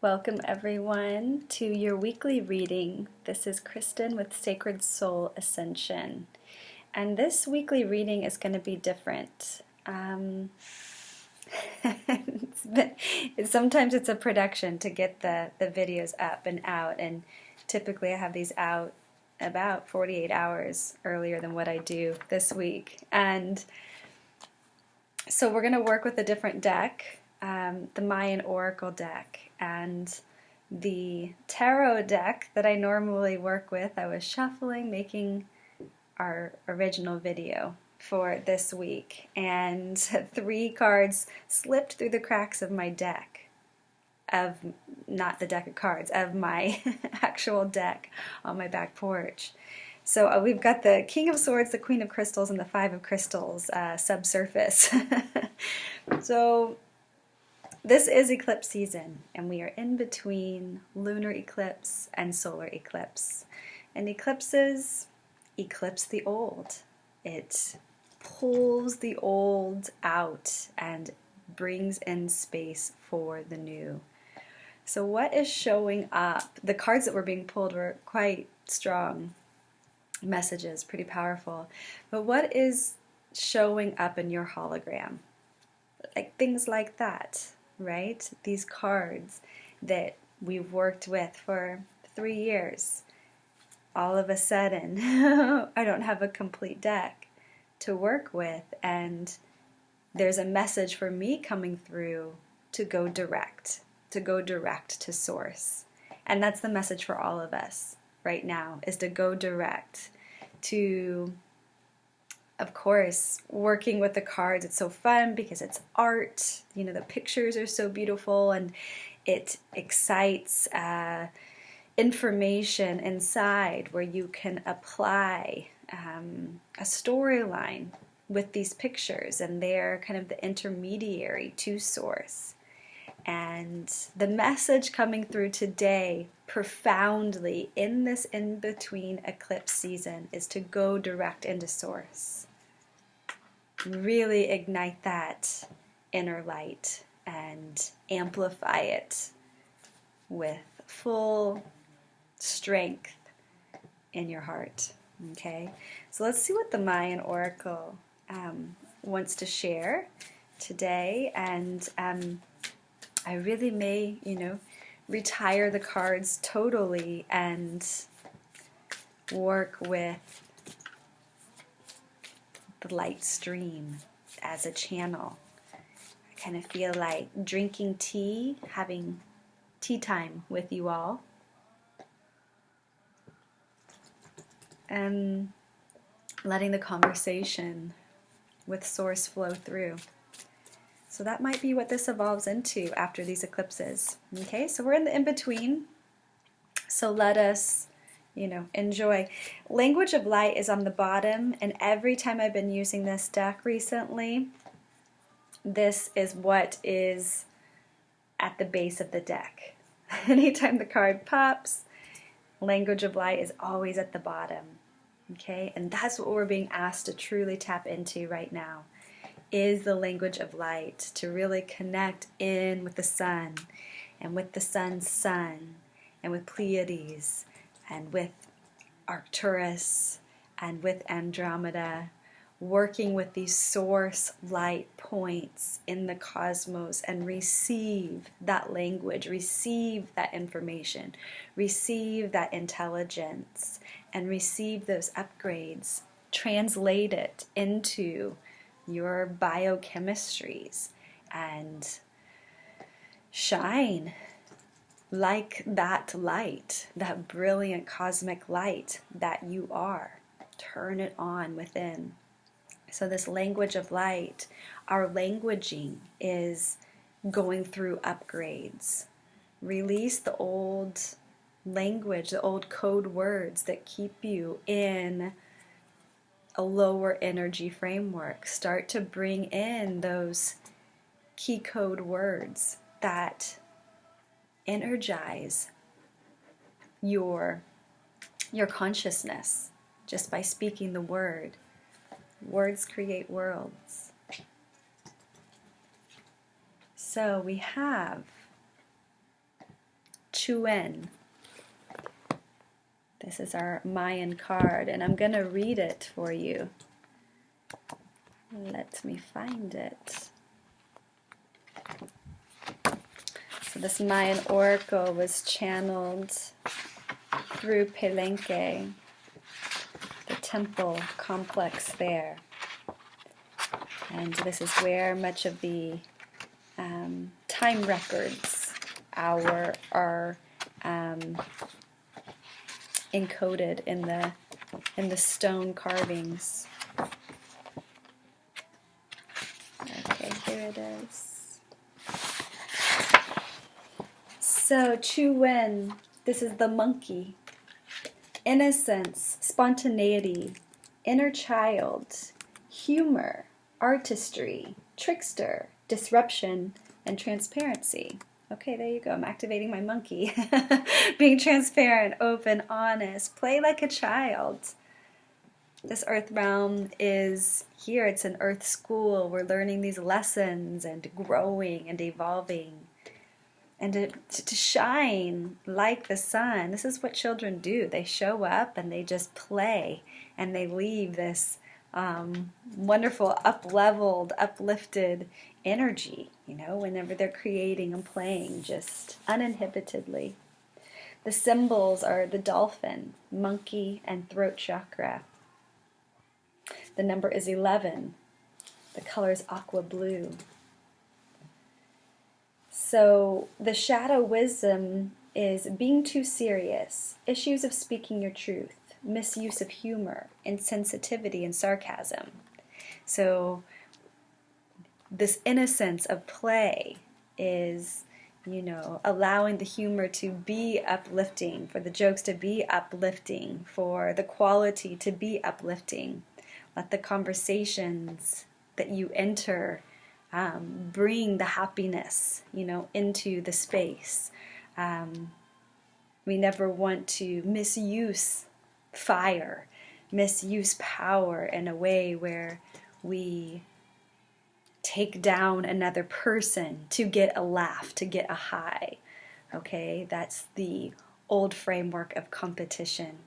Welcome everyone to your weekly reading. This is Kristen with Sacred Soul Ascension. And this weekly reading is going to be different. Sometimes it's a production to get the videos up and out, and typically I have these out about 48 hours earlier than what I do this week. And so we're going to work with a different deck. The Mayan Oracle deck, and the Tarot deck that I normally work with. I was shuffling, making our original video for this week, and 3 cards slipped through the cracks of my deck, of not the deck of cards, of my actual deck on my back porch. So we've got the King of Swords, the Queen of Crystals, and the Five of Crystals subsurface. So this is eclipse season, and we are in between lunar eclipse and solar eclipse. And eclipses eclipse the old. It pulls the old out and brings in space for the new. So what is showing up? The cards that were being pulled were quite strong messages, pretty powerful. But what is showing up in your hologram? Like things like that. Right? These cards that we've worked with for 3 years. All of a sudden, I don't have a complete deck to work with, and there's a message for me coming through to go direct to source. And that's the message for all of us right now, is to go direct to, of course, working with the cards. It's so fun because it's art. You know, the pictures are so beautiful, and it excites information inside where you can apply a storyline with these pictures, and they're kind of the intermediary to source. And the message coming through today, profoundly in this in-between eclipse season, is to go direct into source. Really ignite that inner light and amplify it with full strength in your heart. Okay, so let's see what the Mayan Oracle wants to share today. And I really may, retire the cards totally and work with the light stream as a channel. I kind of feel like drinking tea, having tea time with you all, and letting the conversation with Source flow through. So that might be what this evolves into after these eclipses. Okay, so we're in the in-between. So let us enjoy. Language of Light is on the bottom, and every time I've been using this deck recently, this is what is at the base of the deck. Anytime the card pops, Language of Light is always at the bottom. Okay, and that's what we're being asked to truly tap into right now, is the language of light, to really connect in with the sun, and with the sun's sun, and with Pleiades, and with Arcturus, and with Andromeda, working with these source light points in the cosmos, and receive that language, receive that information, receive that intelligence, and receive those upgrades, translate it into your biochemistries, and shine like that light, that brilliant cosmic light that you are. Turn it on within. So this language of light, our languaging is going through upgrades. Release the old language, the old code words that keep you in a lower energy framework. Start to bring in those key code words that energize your consciousness just by speaking the word. Words create worlds. So we have Chuen. This is our Mayan card, and I'm going to read it for you. Let me find it. So this Mayan oracle was channeled through Palenque, the temple complex there. And this is where much of the time records are encoded in the stone carvings. Okay, here it is. So Chuen, this is the monkey. Innocence, spontaneity, inner child, humor, artistry, trickster, disruption, and transparency. Okay, there you go. I'm activating my monkey. Being transparent, open, honest, play like a child. This earth realm is here. It's an earth school. We're learning these lessons and growing and evolving. And to shine like the sun. This is what children do. They show up and they just play. And they leave this wonderful, up-leveled, uplifted energy, whenever they're creating and playing, just uninhibitedly. The symbols are the dolphin, monkey, and throat chakra. The number is 11. The color is aqua blue. So the shadow wisdom is being too serious, issues of speaking your truth, misuse of humor, insensitivity, and sarcasm. So this innocence of play is, allowing the humor to be uplifting, for the jokes to be uplifting, for the quality to be uplifting. Let the conversations that you enter bring the happiness, into the space. We never want to misuse fire, misuse power in a way where we take down another person to get a laugh, to get a high. Okay, that's the old framework of competition.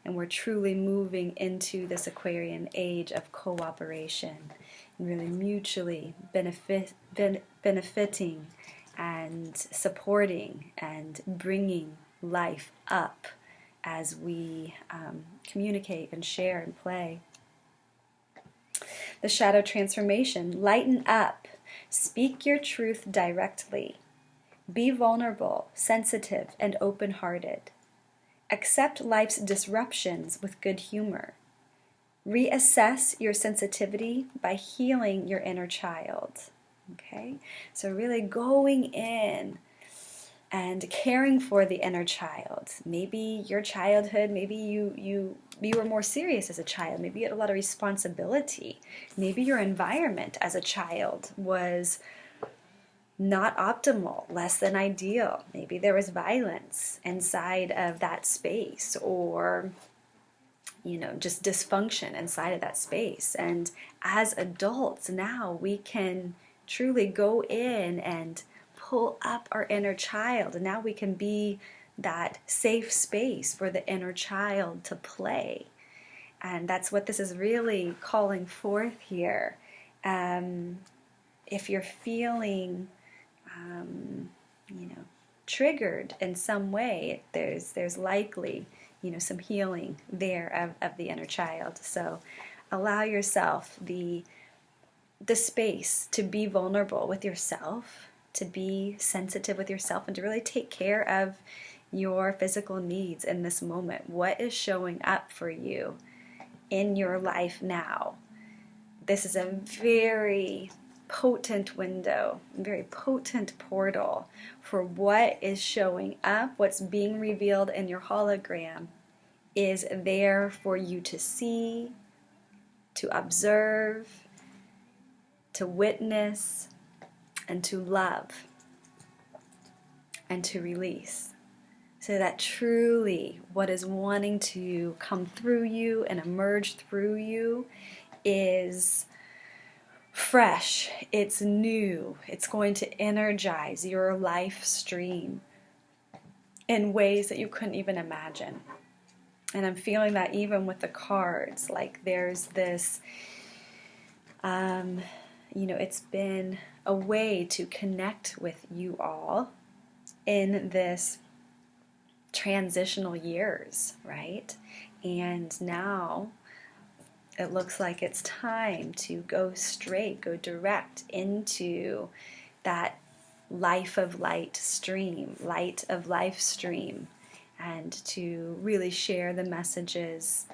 And we're truly moving into this Aquarian age of cooperation and really mutually benefiting and supporting and bringing life up as we communicate and share and play. The shadow transformation, lighten up, speak your truth directly, be vulnerable, sensitive, and open-hearted. Accept life's disruptions with good humor. Reassess your sensitivity by healing your inner child. Okay? So really going in and caring for the inner child. Maybe your childhood, maybe you were more serious as a child. Maybe you had a lot of responsibility. Maybe your environment as a child was not optimal, less than ideal. Maybe there was violence inside of that space, or just dysfunction inside of that space. And as adults now, we can truly go in and pull up our inner child, and now we can be that safe space for the inner child to play. And that's what this is really calling forth here. If you're feeling triggered in some way, there's likely some healing there of the inner child. So allow yourself the space to be vulnerable with yourself, to be sensitive with yourself, and to really take care of your physical needs in this moment. What is showing up for you in your life now? This is a very potent window, very potent portal for what is showing up, what's being revealed in your hologram is there for you to see, to observe, to witness, and to love, and to release. So that truly what is wanting to come through you and emerge through you is fresh, it's new, it's going to energize your life stream. in ways that you couldn't even imagine. And I'm feeling that even with the cards, like there's this, it's been a way to connect with you all in this transitional years, right? And now it looks like it's time to go straight, go direct into that life of light stream, light of life stream, and to really share the messages,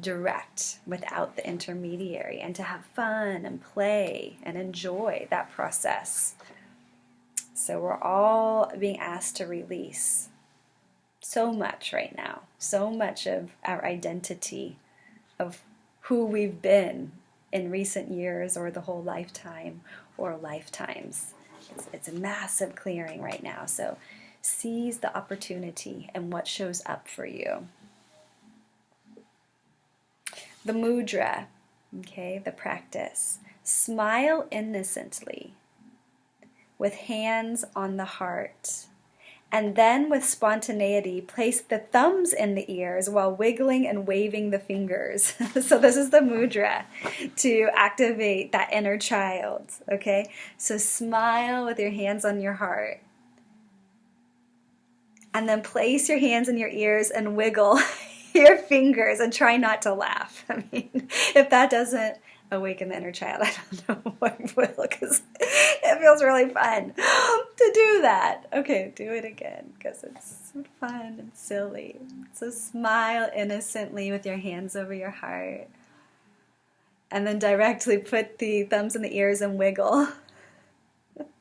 direct without the intermediary, and to have fun and play and enjoy that process. So we're all being asked to release so much right now, so much of our identity, of who we've been in recent years or the whole lifetime or lifetimes. It's a massive clearing right now. So seize the opportunity and what shows up for you. The mudra, okay, the practice. Smile innocently with hands on the heart. And then with spontaneity, place the thumbs in the ears while wiggling and waving the fingers. So this is the mudra to activate that inner child, okay? So smile with your hands on your heart. And then place your hands in your ears and wiggle your fingers and try not to laugh. I mean, if that doesn't awaken the inner child, I don't know what will, because it feels really fun to do that. Okay, do it again because it's fun and silly. So smile innocently with your hands over your heart, and then directly put the thumbs in the ears and wiggle.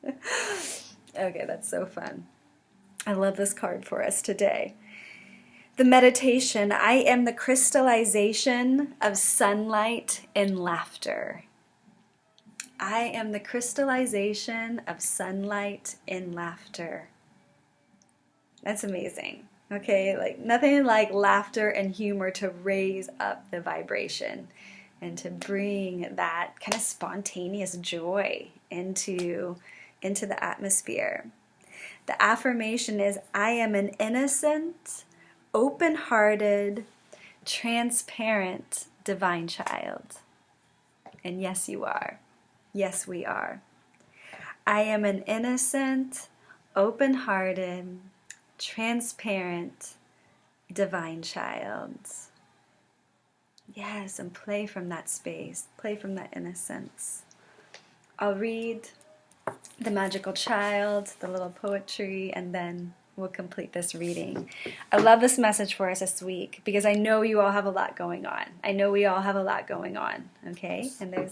Okay, that's so fun. I love this card for us today. The meditation, I am the crystallization of sunlight in laughter. I am the crystallization of sunlight in laughter. That's amazing. Okay, like nothing like laughter and humor to raise up the vibration and to bring that kind of spontaneous joy into the atmosphere. The affirmation is, I am an innocent, open-hearted, transparent, divine child. And yes, you are. Yes, we are. I am an innocent, open-hearted, transparent, divine child. Yes, and play from that space. Play from that innocence. I'll read the magical child, the little poetry, and then we'll complete this reading. I love this message for us this week because I know you all have a lot going on. I know we all have a lot going on, okay? And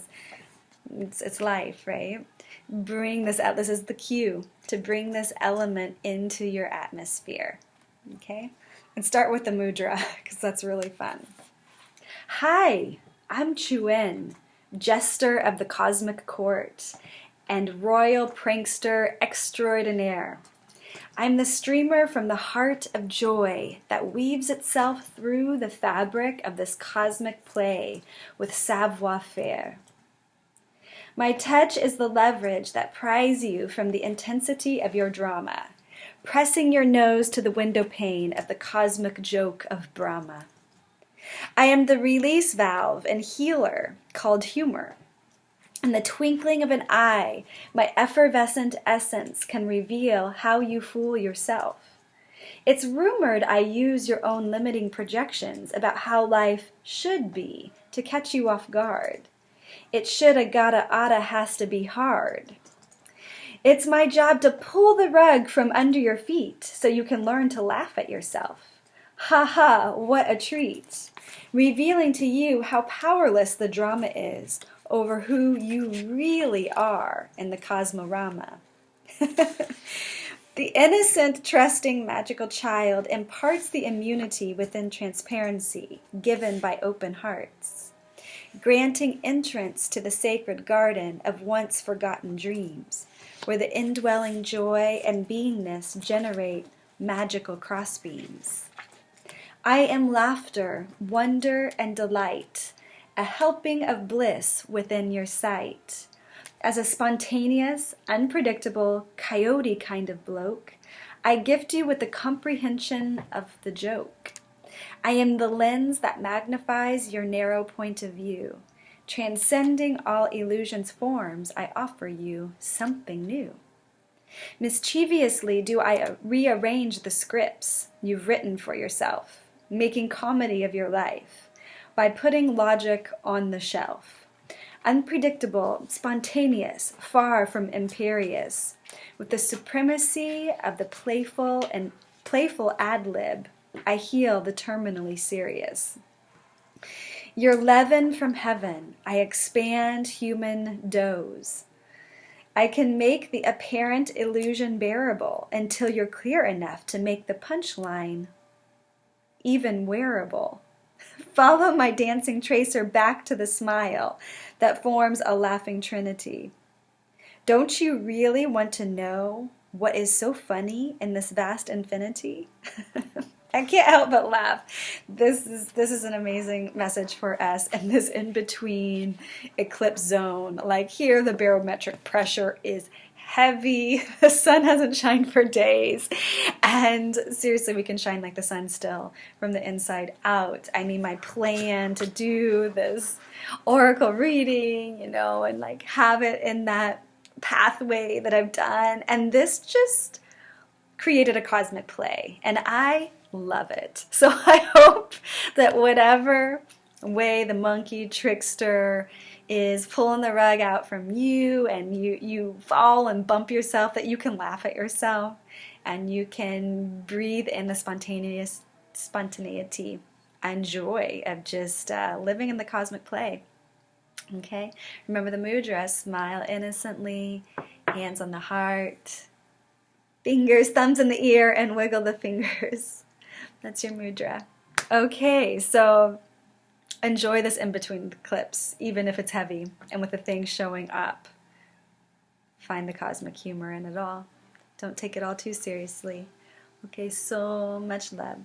it's life, right? Bring this out. This is the cue to bring this element into your atmosphere, okay? And start with the mudra because that's really fun. Hi, I'm Chuin, jester of the cosmic court and royal prankster extraordinaire. I'm the streamer from the heart of joy that weaves itself through the fabric of this cosmic play with savoir-faire. My touch is the leverage that pries you from the intensity of your drama, pressing your nose to the window pane of the cosmic joke of Brahma. I am the release valve and healer called humor. In the twinkling of an eye, my effervescent essence can reveal how you fool yourself. It's rumored I use your own limiting projections about how life should be to catch you off guard. It shoulda, gotta, oughta, has to be hard. It's my job to pull the rug from under your feet so you can learn to laugh at yourself. Ha ha, what a treat. Revealing to you how powerless the drama is over who you really are in the cosmorama. The innocent, trusting, magical child imparts the immunity within transparency given by open hearts, granting entrance to the sacred garden of once forgotten dreams, where the indwelling joy and beingness generate magical crossbeams. I am laughter, wonder, and delight, a helping of bliss within your sight, As a spontaneous, unpredictable, coyote kind of bloke, I gift you with the comprehension of the joke. I am the lens that magnifies your narrow point of view. Transcending all illusions' forms, I offer you something new. Mischievously do I rearrange the scripts you've written for yourself, making comedy of your life, by putting logic on the shelf. Unpredictable, spontaneous, far from imperious, with the supremacy of the playful ad-lib, I heal the terminally serious. Your leaven from heaven, I expand human doze. I can make the apparent illusion bearable until you're clear enough to make the punchline even wearable. Follow my dancing tracer back to the smile that forms a laughing trinity. Don't you really want to know what is so funny in this vast infinity? I can't help but laugh. This is an amazing message for us in this in-between eclipse zone. Like here, the barometric pressure is heavy. The sun hasn't shined for days. And seriously, we can shine like the sun still from the inside out. I mean, my plan to do this oracle reading, and like have it in that pathway that I've done. And this just created a cosmic play. And I love it. So I hope that whatever way the monkey trickster is pulling the rug out from you and you fall and bump yourself, that you can laugh at yourself and you can breathe in the spontaneity and joy of just living in the cosmic play. Okay? Remember the mudra: smile innocently, hands on the heart, fingers, thumbs in the ear, and wiggle the fingers. That's your mudra. Okay, so enjoy this in-between clips, even if it's heavy, and with the things showing up. Find the cosmic humor in it all. Don't take it all too seriously. Okay, so much love.